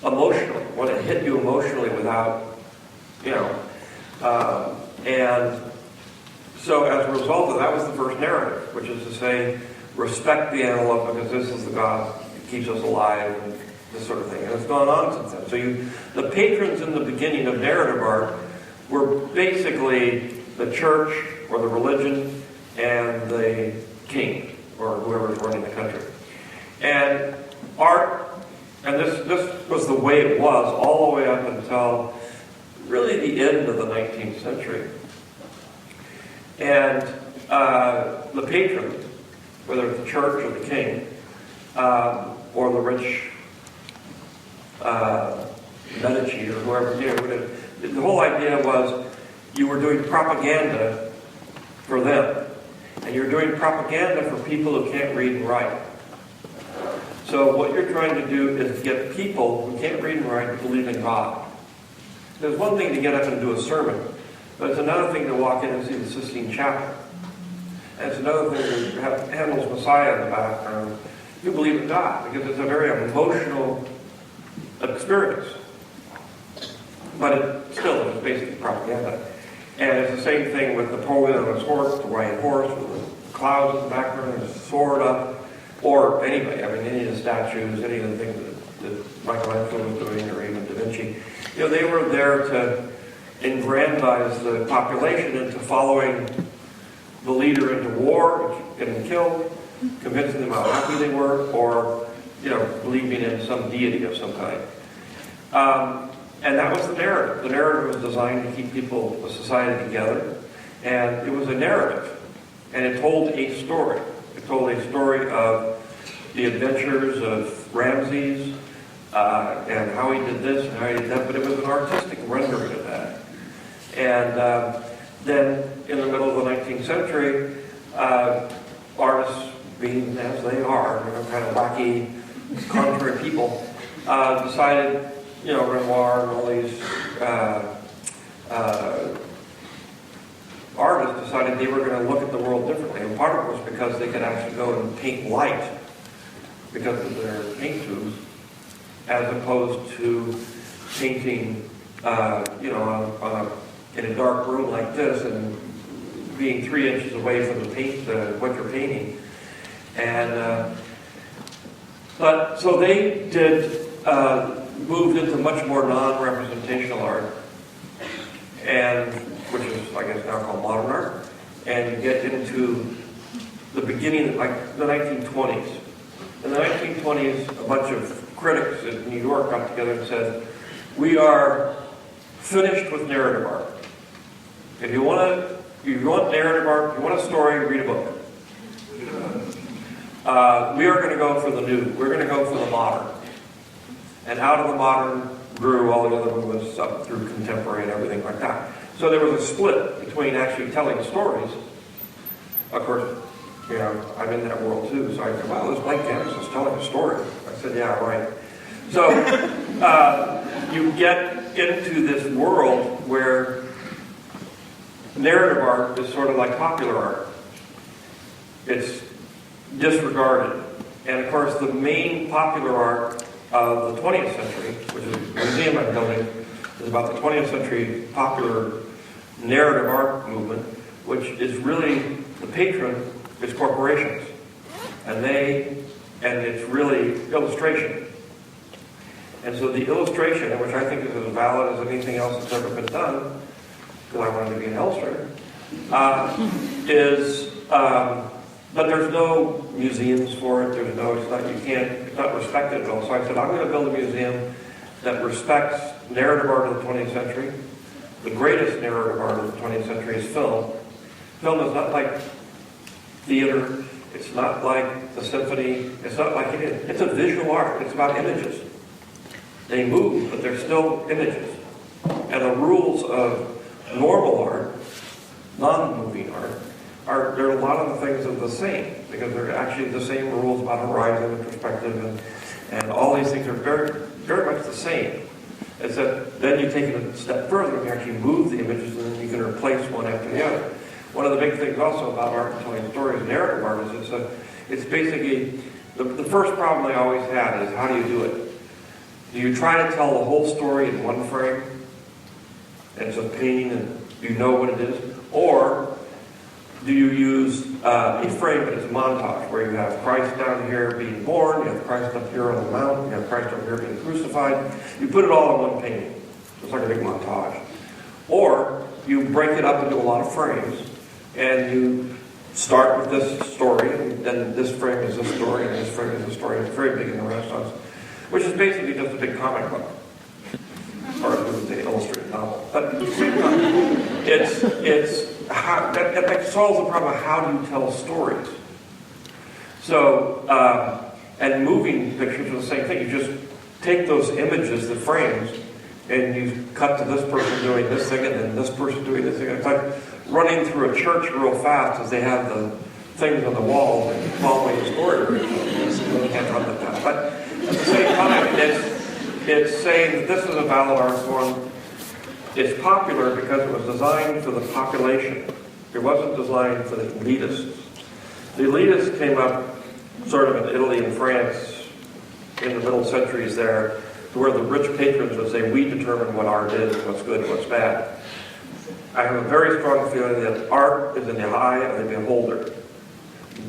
emotional, wanted to hit you emotionally without, and so as a result of that was the first narrative, which is to say, respect the antelope because this is the God that keeps us alive, and this sort of thing. And it's gone on since then. So the patrons in the beginning of narrative art were basically the church or the religion and the king or whoever was running the country. And art, and this was the way it was all the way up until really the end of the 19th century. And the patrons, whether it's the church or the king, or the rich Medici or whoever, the whole idea was you were doing propaganda for them. And you're doing propaganda for people who can't read and write. So what you're trying to do is get people who can't read and write to believe in God. There's one thing to get up and do a sermon, but it's another thing to walk in and see the Sistine Chapel. And it's another thing to have Handel's Messiah in the background. You believe in God, because it's a very emotional experience. But it still is basically propaganda. And it's the same thing with Napoleon on his horse, the white horse, with the clouds in the background and his sword up. Or anybody, any of the statues, any of the things that Michelangelo was doing, or even Da Vinci. They were there to aggrandize the population into following the leader into war, getting killed, convincing them how happy they were, or, believing in some deity of some kind. And that was the narrative. The narrative was designed to keep people, the society together. And it was a narrative. And it told a story. It told a story of the adventures of Ramses, and how he did this and how he did that, but it was an artistic rendering of that. And then, in the middle of the 19th century, artists, being as they are, kind of wacky, contrary people, decided, Renoir and all these artists decided they were going to look at the world differently. And part of it was because they could actually go and paint light because of their paint tubes, as opposed to painting, in a dark room like this and being 3 inches away from the paint, what you're painting. And but so they did moved into much more non-representational art, and which is, I guess, now called modern art. And you get into the beginning, like the 1920s. In the 1920s, a bunch of critics in New York got together and said, "We are finished with narrative art. If you want narrative art, if you want a story, read a book. We are going to go for the new. We're going to go for the modern." And out of the modern grew all the other movements up through contemporary and everything like that. So there was a split between actually telling stories. Of course, I'm in that world too, so I said, "Wow, this blank canvas is telling a story." I said, "Yeah, right." So you get into this world where narrative art is sort of like popular art. It's disregarded. And of course, the main popular art of the 20th century, which is the museum I'm building, is about the 20th century popular narrative art movement, which is really, the patron is corporations. And it's really illustration. And so the illustration, which I think is as valid as anything else that's ever been done, because I wanted to be an illustrator, but there's no museums for it. There's no, it's not respected at all. So I said, I'm going to build a museum that respects narrative art of the 20th century. The greatest narrative art of the 20th century is film. Film is not like theater. It's not like the symphony. It's not like it's a visual art. It's about images. They move, but they're still images. And the rules of normal art, non-moving art, there are a lot of the things that are the same, because they're actually the same rules about horizon and perspective, and all these things are very, very much the same. It's that then you take it a step further and you actually move the images, and then you can replace one after the other. One of the big things also about art and telling stories, narrative art, is it's basically, the first problem I always had is, how do you do it? Do you try to tell the whole story in one frame, and it's a painting and you know what it is? Or do you use a frame, but it's a montage, where you have Christ down here being born, you have Christ up here on the mountain, you have Christ up here being crucified. You put it all in one painting. It's like a big montage. Or you break it up into a lot of frames, and you start with this story, and then this frame is this story, and this frame is this story. It's very big in the Renaissance, which is basically just a big comic book. Or it would say illustrated novel. But at the same time, it's how, that solves the problem of how do you tell stories. So, and moving pictures are the same thing. You just take those images, the frames, and you cut to this person doing this thing, and then this person doing this thing. It's like running through a church real fast as they have the things on the wall and following the story. You can't run that fast. But at the same time, it's saying that this is a valid art form. It's popular because it was designed for the population. It wasn't designed for the elitists. The elitists came up sort of in Italy and France in the middle centuries there, to where the rich patrons would say, we determine what art is, what's good and what's bad. I have a very strong feeling that art is in the eye of the beholder.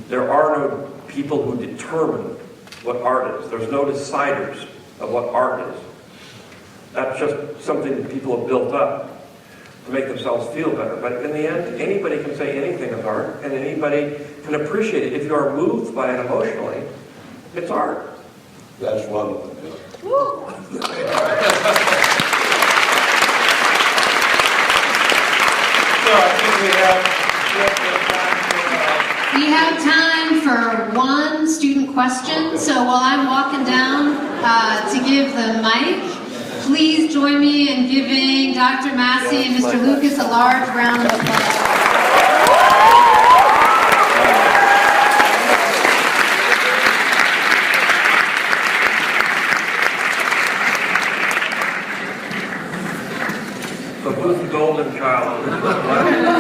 There are no people who determine what art is. There's no deciders of what art is. That's just something that people have built up to make themselves feel better. But in the end, anybody can say anything is art, and anybody can appreciate it. If you are moved by it emotionally, it's art. That's wonderful. So I think we have time for one student question. So while I'm walking down to give the mic, please join me in giving Dr. Massey and Mr. Lucas a large round of applause. So who's the golden child?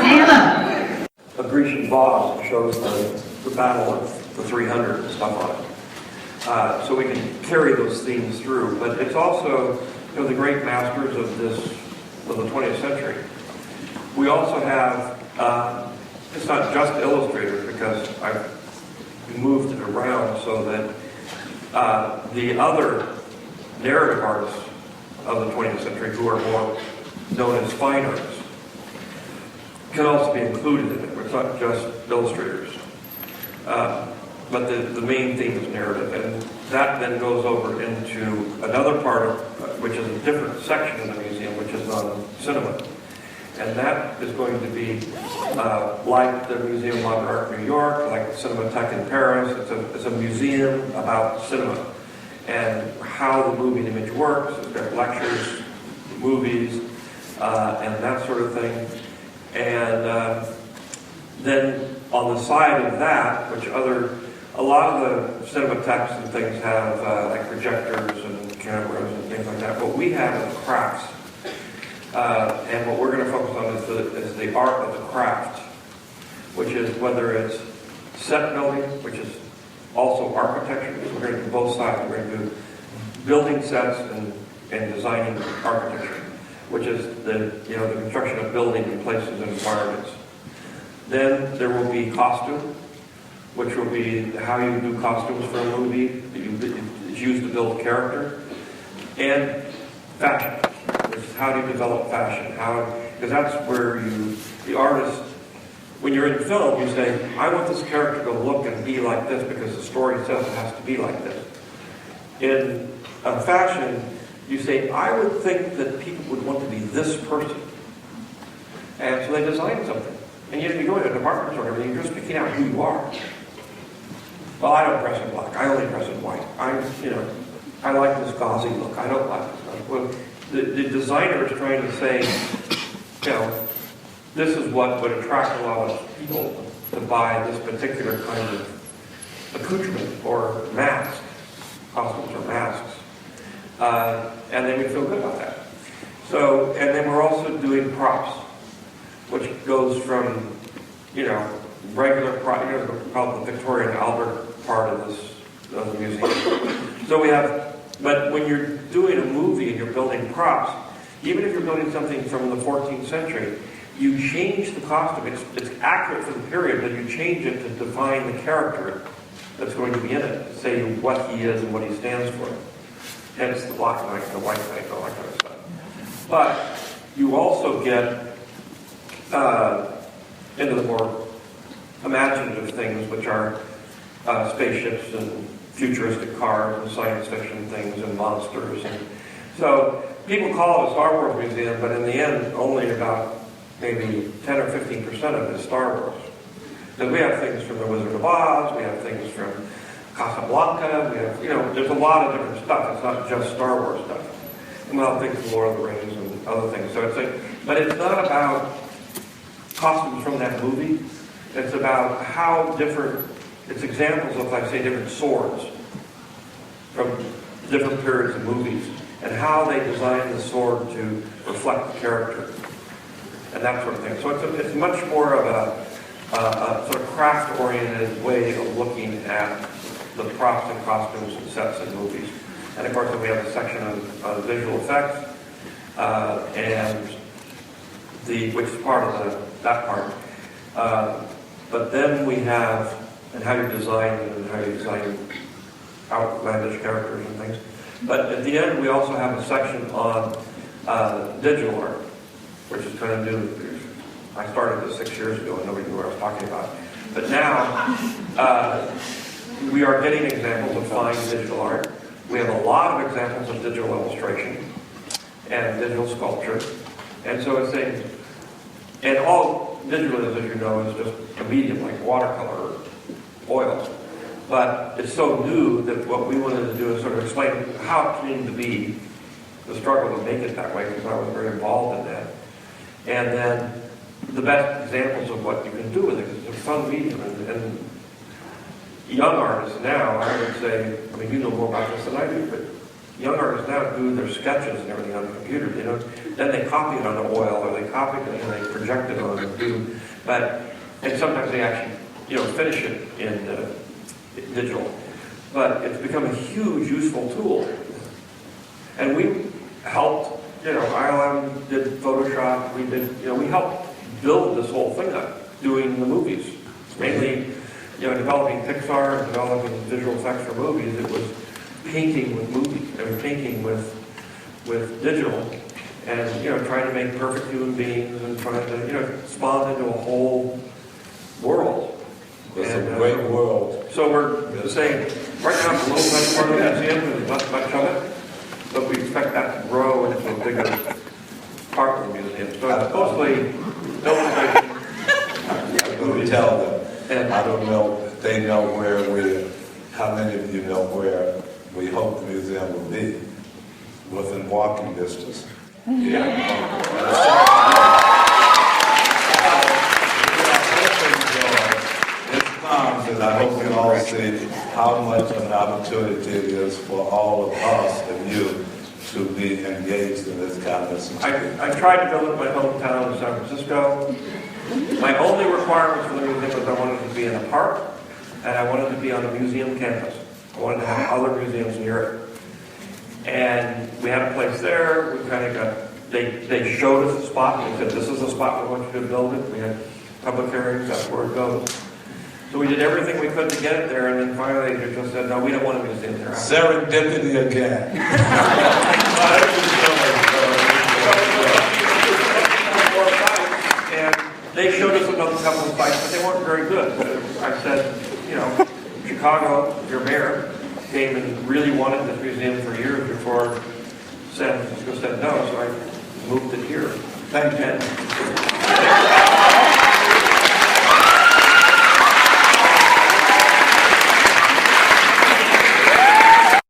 Anna. A Grecian vase shows the battle of the 300 and stuff on it. So we can carry those themes through. But it's also, the great masters of the 20th century. We also have, it's not just illustrators, because I've moved it around so that the other narrative artists of the 20th century, who are more known as fine artists, can also be included in it. It's not just illustrators. But the main theme is narrative, and that then goes over into another part, which is a different section of the museum, which is on cinema. And that is going to be like the Museum of Modern Art in New York, like the Cinematheque in Paris. It's a museum about cinema and how the moving image works. It's got lectures, movies, and that sort of thing. And then on the side of that, a lot of the cinematheques and things have like projectors and cameras and things like that. What we have is crafts. And what we're going to focus on is the art of the craft, which is whether it's set building, which is also architecture. We're going to do both sides. We're going to do building sets and designing architecture, which is the construction of buildings and places and environments. Then there will be costume, which will be how you do costumes for a movie. It's used to build character. And fashion, which is how do you develop fashion? Because that's where the artist, when you're in film, you say, I want this character to look and be like this because the story says it has to be like this. In fashion, you say, I would think that people would want to be this person. And so they design something. And you go to a department store and everything, you're just picking out who you are. Well, I don't dress in black. I only dress in white. I like this gauzy look. I don't like this look. Well, the designer is trying to say, this is what would attract a lot of people to buy this particular kind of accoutrement or mask, costumes or masks. And then we feel good about that. So, and then we're also doing props, which goes from, regular props, called the Victoria and Albert part of the museum. So we have, but when you're doing a movie and you're building props, even if you're building something from the 14th century, you change the costume. It's accurate for the period, but you change it to define the character that's going to be in it, to say what he is and what he stands for. Hence the black knight, the white knight, all that kind of stuff. But you also get into the more imaginative things, which are spaceships and futuristic cars and science fiction things and monsters. And so people call it a Star Wars museum, but in the end, only about maybe 10 or 15% of it is Star Wars. Because we have things from The Wizard of Oz, we have things from Casablanca, we have, there's a lot of different stuff. It's not just Star Wars stuff. And we'll have things from Lord of the Rings and other things. So but it's not about costumes from that movie. It's about how different, it's examples of, like, say, different swords from different periods of movies, and how they design the sword to reflect the character, and that sort of thing. So it's much more of a sort of craft-oriented way of looking at the props and costumes and sets in movies. And of course, then we have a section of visual effects, which is part of that part. But then we have, and how you design and how you design outlandish characters and things. But at the end, we also have a section on digital art, which is kind of new. I started this 6 years ago and nobody knew what I was talking about. But now, we are getting examples of fine digital art. We have a lot of examples of digital illustration and digital sculpture. And so it's saying, and all digital is, as you know, is just a medium like watercolor or oil. But it's so new that what we wanted to do is sort of explain how it came to be, the struggle to make it that way, because I was very involved in that. And then the best examples of what you can do with it, because it's a fun medium. And young artists now, I would say, I mean, you know more about this than I do, but young artists now do their sketches and everything on the computer, Then they copy it on the oil, or they copy it and they project it on the computer. And sometimes they actually, finish it in digital. But it's become a huge, useful tool. And we helped, ILM did Photoshop, we helped build this whole thing up, doing the movies. Mainly, developing Pixar and developing visual effects for movies, it was painting with movies, painting with digital, and trying to make perfect human beings and trying to spawn into a whole world. It's a great world. So we're saying right now it's a little bit part of the museum, there's not much of it, but we expect that to grow into a bigger part of the museum. So it's mostly illustration. I'm going to tell them. And I don't know if they know how many of you know where we hope the museum will be, within walking distance. It's times, and I hope you all see how much of an opportunity it is for all of us and you to be engaged in this kind of institution. I tried to build it in my hometown of San Francisco. My only requirements for the museum was I wanted it to be in a park, and I wanted it to be on a museum campus. I wanted to have other museums near it. And we had a place there. We kind of got, they showed us a spot. They said, this is the spot we want you to build it. We had public hearings. That's where it goes. So we did everything we could to get it there, and then finally they just said, no, we don't want a museum there. Serendipity again. couple of fights, but they weren't very good. I said, you know, Chicago, your mayor, came and really wanted this museum for years before San Francisco said no, so I moved it here. Thank you.